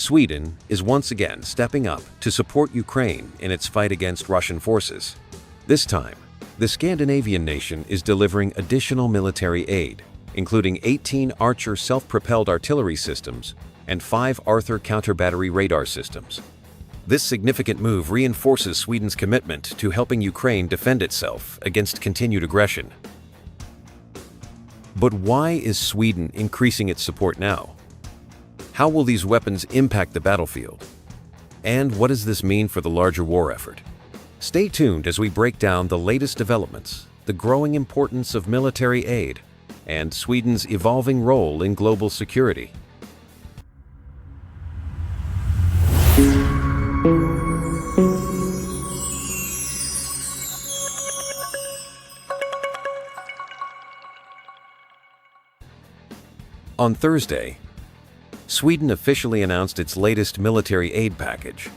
Sweden is once again stepping up to support Ukraine in its fight against Russian forces. This time, the Scandinavian nation is delivering additional military aid, including 18 Archer self-propelled artillery systems and 5 Arthur counter-battery radar systems. This significant move reinforces Sweden's commitment to helping Ukraine defend itself against continued aggression. But why is Sweden increasing its support now? How will these weapons impact the battlefield? And what does this mean for the larger war effort? Stay tuned as we break down the latest developments, the growing importance of military aid, and Sweden's evolving role in global security. On Thursday, Sweden officially announced its latest military aid package,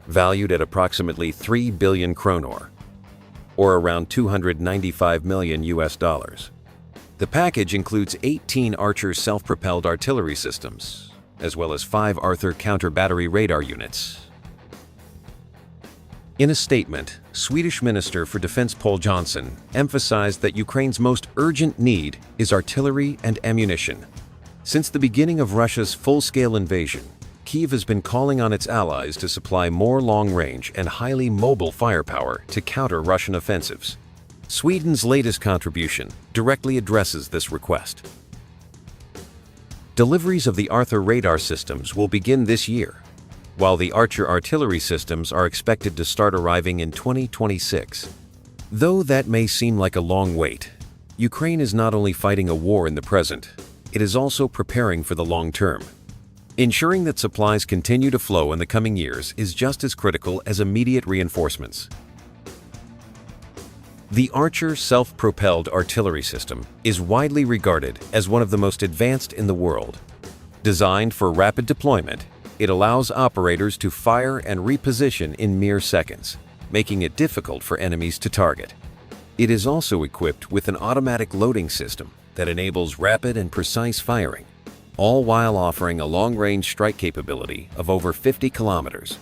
valued at approximately 3 billion kronor, or around $295 million. The package includes 18 Archer self-propelled artillery systems, as well as 5 Arthur counter-battery radar units. In a statement, Swedish Minister for Defense Pål Jonson emphasized that Ukraine's most urgent need is artillery and ammunition. Since the beginning of Russia's full-scale invasion, Kyiv has been calling on its allies to supply more long-range and highly mobile firepower to counter Russian offensives. Sweden's latest contribution directly addresses this request. Deliveries of the Arthur radar systems will begin this year, while the Archer artillery systems are expected to start arriving in 2026. Though that may seem like a long wait, Ukraine is not only fighting a war in the present, it is also preparing for the long term. Ensuring that supplies continue to flow in the coming years is just as critical as immediate reinforcements. The Archer self-propelled artillery system is widely regarded as one of the most advanced in the world. Designed for rapid deployment, it allows operators to fire and reposition in mere seconds, making it difficult for enemies to target. It is also equipped with an automatic loading system that enables rapid and precise firing, all while offering a long-range strike capability of over 50 kilometers.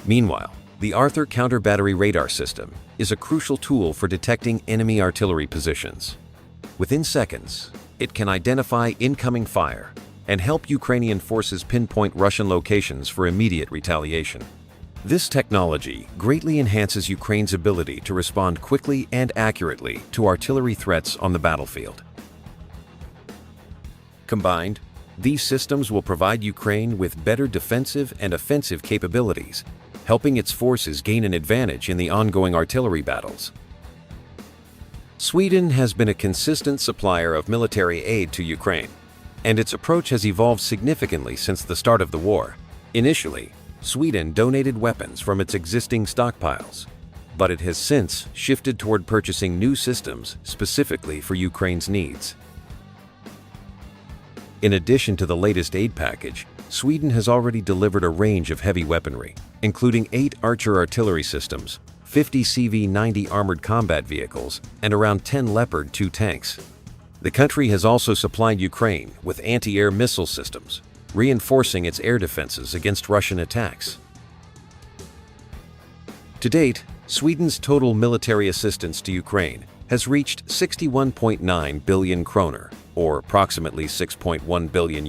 Meanwhile, the Arthur counter-battery radar system is a crucial tool for detecting enemy artillery positions. Within seconds, it can identify incoming fire and help Ukrainian forces pinpoint Russian locations for immediate retaliation. This technology greatly enhances Ukraine's ability to respond quickly and accurately to artillery threats on the battlefield. Combined, these systems will provide Ukraine with better defensive and offensive capabilities, helping its forces gain an advantage in the ongoing artillery battles. Sweden has been a consistent supplier of military aid to Ukraine, and its approach has evolved significantly since the start of the war. Initially, Sweden donated weapons from its existing stockpiles, but it has since shifted toward purchasing new systems specifically for Ukraine's needs. In addition to the latest aid package, Sweden has already delivered a range of heavy weaponry, including 8 Archer artillery systems, 50 CV-90 armored combat vehicles, and around 10 Leopard 2 tanks. The country has also supplied Ukraine with anti-air missile systems, reinforcing its air defenses against Russian attacks. To date, Sweden's total military assistance to Ukraine has reached 61.9 billion kronor, or approximately $6.1 billion.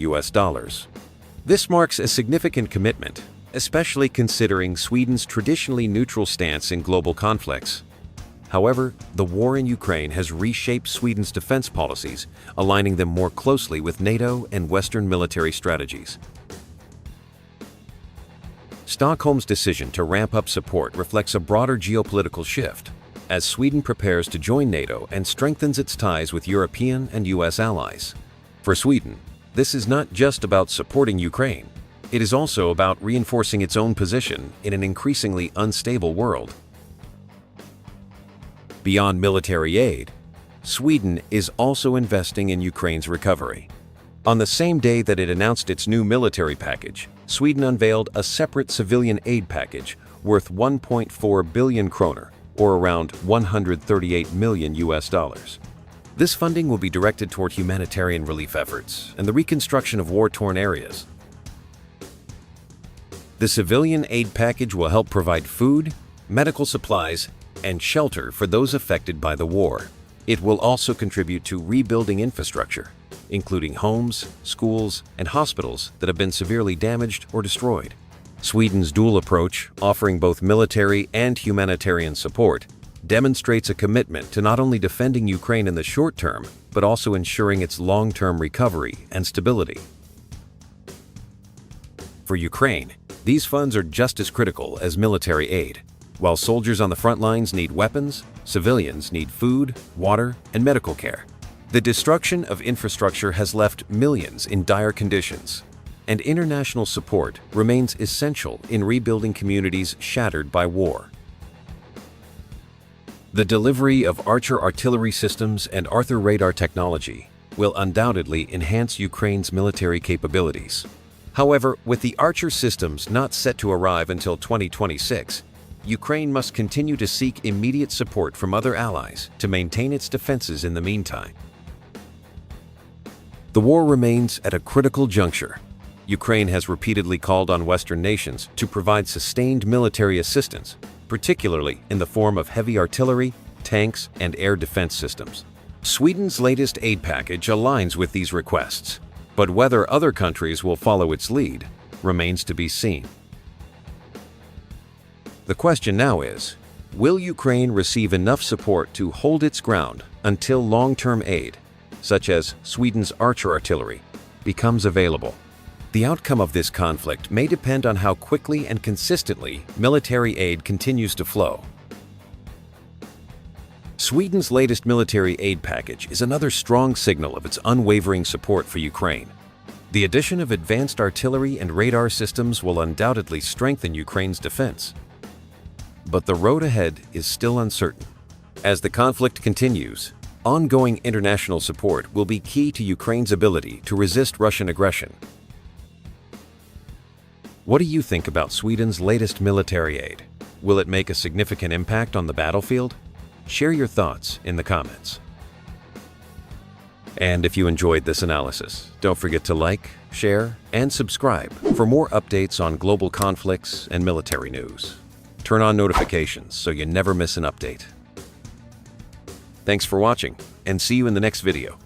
This marks a significant commitment, especially considering Sweden's traditionally neutral stance in global conflicts. However, the war in Ukraine has reshaped Sweden's defense policies, aligning them more closely with NATO and Western military strategies. Stockholm's decision to ramp up support reflects a broader geopolitical shift, as Sweden prepares to join NATO and strengthens its ties with European and US allies. For Sweden, this is not just about supporting Ukraine, it is also about reinforcing its own position in an increasingly unstable world. Beyond military aid, Sweden is also investing in Ukraine's recovery. On the same day that it announced its new military package, Sweden unveiled a separate civilian aid package worth 1.4 billion kronor, or around $138 million. This funding will be directed toward humanitarian relief efforts and the reconstruction of war-torn areas. The civilian aid package will help provide food, medical supplies, and shelter for those affected by the war. It will also contribute to rebuilding infrastructure, including homes, schools, and hospitals that have been severely damaged or destroyed. Sweden's dual approach, offering both military and humanitarian support, demonstrates a commitment to not only defending Ukraine in the short term, but also ensuring its long-term recovery and stability. For Ukraine, these funds are just as critical as military aid. While soldiers on the front lines need weapons, civilians need food, water, and medical care. The destruction of infrastructure has left millions in dire conditions, and international support remains essential in rebuilding communities shattered by war. The delivery of Archer artillery systems and Arthur radar technology will undoubtedly enhance Ukraine's military capabilities. However, with the Archer systems not set to arrive until 2026, Ukraine must continue to seek immediate support from other allies to maintain its defenses in the meantime. The war remains at a critical juncture. Ukraine has repeatedly called on Western nations to provide sustained military assistance, particularly in the form of heavy artillery, tanks, and air defense systems. Sweden's latest aid package aligns with these requests, but whether other countries will follow its lead remains to be seen. The question now is, will Ukraine receive enough support to hold its ground until long-term aid, such as Sweden's Archer artillery, becomes available? The outcome of this conflict may depend on how quickly and consistently military aid continues to flow. Sweden's latest military aid package is another strong signal of its unwavering support for Ukraine. The addition of advanced artillery and radar systems will undoubtedly strengthen Ukraine's defense. But the road ahead is still uncertain. As the conflict continues, ongoing international support will be key to Ukraine's ability to resist Russian aggression. What do you think about Sweden's latest military aid? Will it make a significant impact on the battlefield? Share your thoughts in the comments. And if you enjoyed this analysis, don't forget to like, share, and subscribe for more updates on global conflicts and military news. Turn on notifications so you never miss an update. Thanks for watching, and see you in the next video.